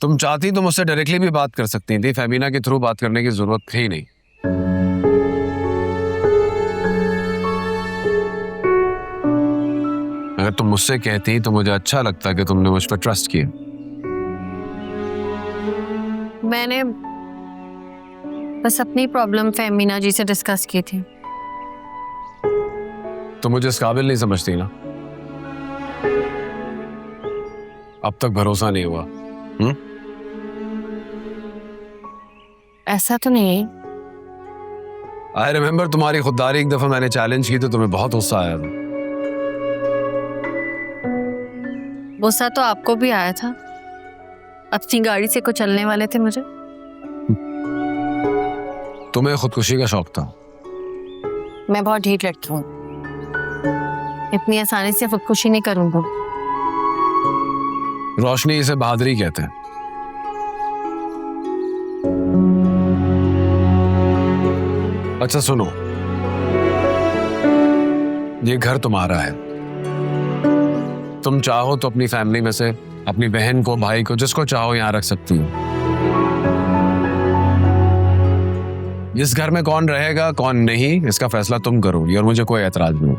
तुम चाहती तो मुझसे डायरेक्टली भी बात कर सकती थी, फहमीना के थ्रू बात करने की जरूरत थी नहीं। अगर तुम मुझसे कहती तो मुझे अच्छा लगता कि तुमने मुझ पर ट्रस्ट किया। मैंने बस अपनी प्रॉब्लम फहमीना जी से डिस्कस की थी। तुम मुझे इस काबिल नहीं समझती ना, अब तक भरोसा नहीं हुआ। ऐसा तो नहीं। आई रिमेम्बर तुम्हारी खुददारी एक दफा मैंने चैलेंज की तो तुम्हें बहुत गुस्सा आया था। गुस्सा तो आपको भी आया था, अपनी गाड़ी से को चलने वाले थे मुझे। तुम्हें खुदकुशी का शौक था। मैं बहुत ढीठ लड़की हूँ, इतनी आसानी से खुदकुशी नहीं करूंगा। रोशनी इसे बहादुरी कहते हैं। अच्छा सुनो, ये घर तुम्हारा है। तुम चाहो तो अपनी फैमिली में से अपनी बहन को, भाई को, जिसको चाहो यहां रख सकती हो। इस घर में कौन रहेगा कौन नहीं इसका फैसला तुम करोगी और मुझे कोई एतराज नहीं।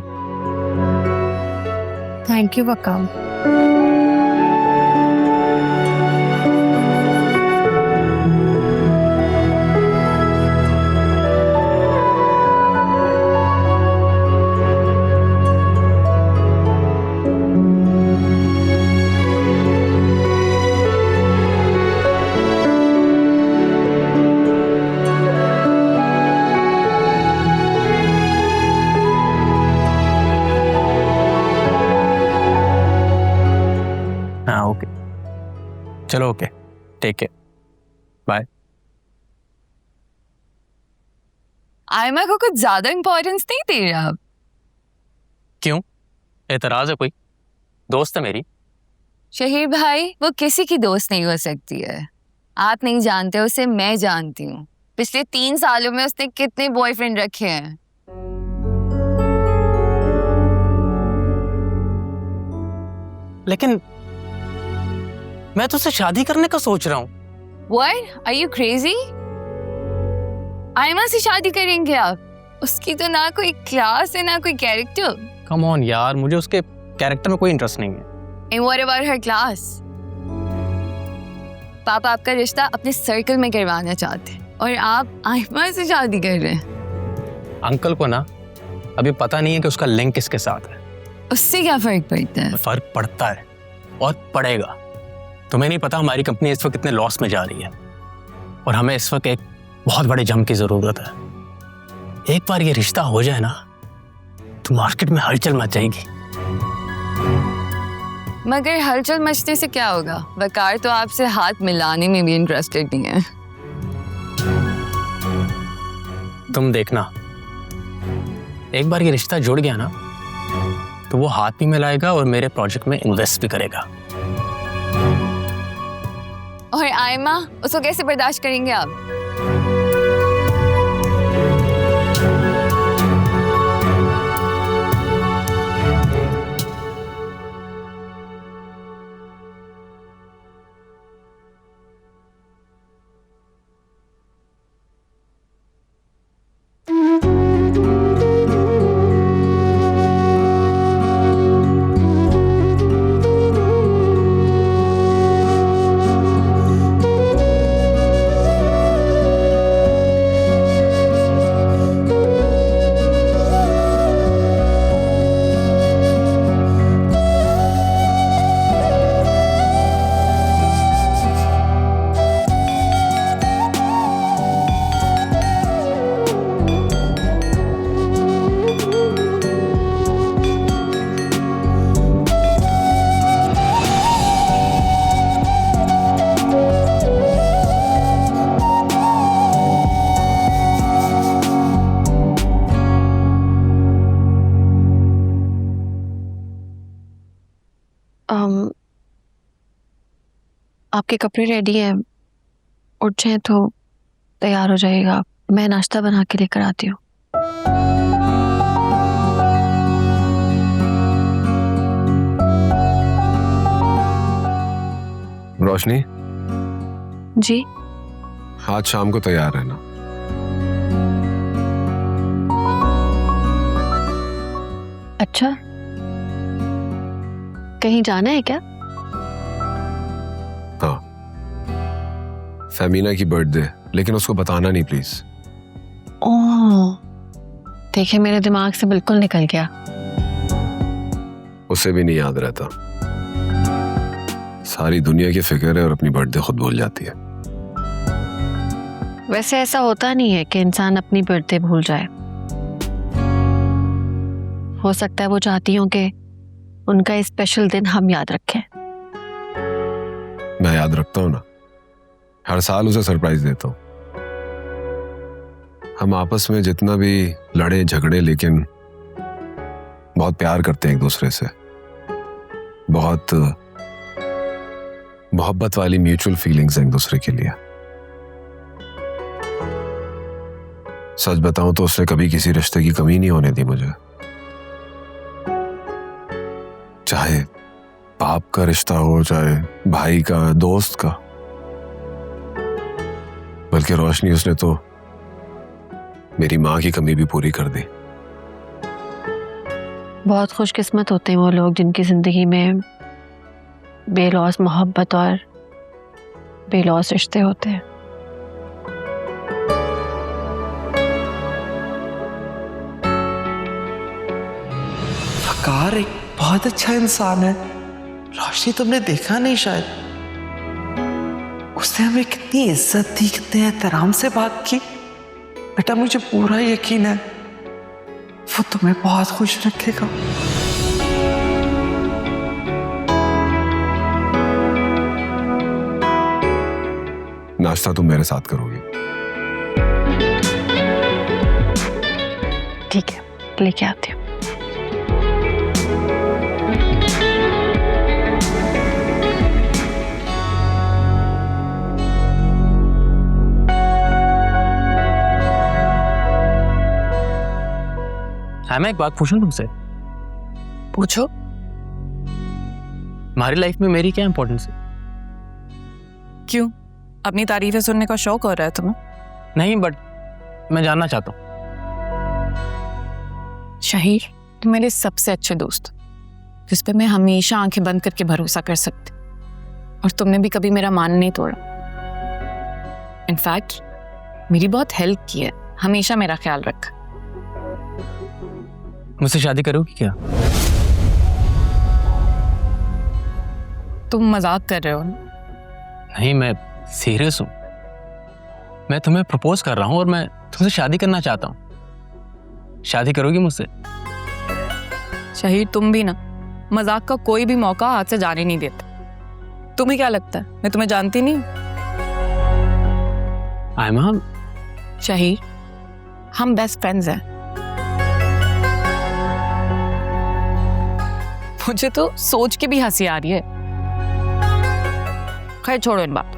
Thank you welcome. हाँ ओके, चलो ओके, टेक केयर, बाय। आयमा को कुछ ज्यादा इंपॉर्टेंस नहीं दे रहे आप? क्यों, एतराज है कोई? दोस्त है मेरी। शहीर भाई, वो किसी की दोस्त नहीं हो सकती है। आप नहीं जानते उसे, मैं जानती हूँ। पिछले 3 सालों में उसने कितने बॉयफ्रेंड रखे हैं। लेकिन मैं तो उससे शादी करने का सोच रहा हूँ। What? Are you crazy? Aima से शादी करेंगे आप? उसकी तो ना कोई क्लास है ना कोई कैरेक्टर। कम ऑन यार, मुझे उसके कैरेक्टर में कोई इंटरेस्ट नहीं है। And what about her class? पापा आपका रिश्ता अपने सर्कल में करवाना चाहते हैं और आप आयमा से शादी कर रहे हैं। अंकल को ना अभी पता नहीं है कि उसका लिंक किसके साथ है। उससे क्या फर्क पड़ता है? फर्क पड़ता है और पड़ेगा। तुम्हें नहीं पता हमारी कंपनी इस वक्त कितने लॉस में जा रही है और हमें इस वक्त एक बहुत बड़े जंप की जरूरत है। एक बार ये रिश्ता हो जाए ना तो मार्केट में हलचल मच जाएगी। मगर हलचल मचने से क्या होगा? वकार तो आपसे हाथ मिलाने में भी इंटरेस्टेड नहीं है। तुम देखना, एक बार ये रिश्ता जुड़ गया ना तो वो हाथ भी मिलाएगा और मेरे प्रोजेक्ट में इन्वेस्ट भी करेगा। और आयमा, उसको कैसे बर्दाश्त करेंगे आप? आपके कपड़े रेडी हैं, उठ जाएं तो तैयार हो जाएगा। मैं नाश्ता बना के लेकर आती हूँ। रोशनी, जी आज शाम को तैयार रहना। अच्छा, कहीं जाना है क्या? हाँ, फेमिना की बर्थडे, लेकिन उसको बताना नहीं प्लीज। ओह, देखिए मेरे दिमाग से बिल्कुल निकल गया। उसे भी नहीं याद रहता। सारी दुनिया की फिक्र है और अपनी बर्थडे खुद भूल जाती है। वैसे ऐसा होता नहीं है कि इंसान अपनी बर्थडे भूल जाए। हो सकता है वो चाहती हूँ कि उनका ये स्पेशल दिन हम याद रखें। मैं याद रखता हूँ ना, हर साल उसे सरप्राइज देता हूँ। हम आपस में जितना भी लड़े झगड़े, लेकिन बहुत प्यार करते हैं एक दूसरे से। बहुत मोहब्बत वाली म्यूचुअल फीलिंग्स हैं एक दूसरे के लिए। सच बताऊं तो उसने कभी किसी रिश्ते की कमी नहीं होने दी मुझे, चाहे बाप का रिश्ता हो, चाहे भाई का, दोस्त का। बल्कि रोशनी, उसने तो मेरी माँ की कमी भी पूरी कर दी। बहुत खुशकिस्मत होते हैं वो लोग जिनकी जिंदगी में बेलौस मोहब्बत और बेलौस रिश्ते होते हैं। वकार एक बहुत अच्छा इंसान है। रोशनी तुमने देखा नहीं शायद, उसने हमें कितनी इज्जत दी, कितने एहतराम से बात की। बेटा मुझे पूरा यकीन है वो तुम्हें बहुत खुश रखेगा। नाश्ता तुम मेरे साथ करोगी? ठीक है, लेके आती हूँ। हाँ, मैं एक बात पूछूं तुमसे? पूछो। हमारी लाइफ में मेरी क्या इंपॉर्टेंस है? क्यों? अपनी तारीफें सुनने का शौक हो रहा है तुम्हें? नहीं, बट मैं जानना चाहता हूँ। शहीर, तुम मेरे सबसे अच्छे दोस्त, जिस पे मैं हमेशा आंखें बंद करके भरोसा कर सकती, और तुमने भी कभी मेरा मान नहीं तोड़ा। इनफैक्ट मेरी बहुत हेल्प की है, हमेशा मेरा ख्याल रखा। मुझसे शादी करोगी क्या? तुम मजाक कर रहे हो ना? नहीं, मैं सीरियस हूँ। मैं तुम्हें प्रपोज कर रहा हूँ और मैं तुमसे शादी करना चाहता हूँ। शादी करोगी मुझसे? शहीर, तुम भी ना मजाक का कोई भी मौका हाथ से जाने नहीं देते। तुम्हें क्या लगता है मैं तुम्हें जानती नहीं हूँ? आयमा, शहीर, हम बेस्ट फ्रेंड्स हैं। मुझे तो सोच के भी हंसी आ रही है। खैर छोड़ो इन बात।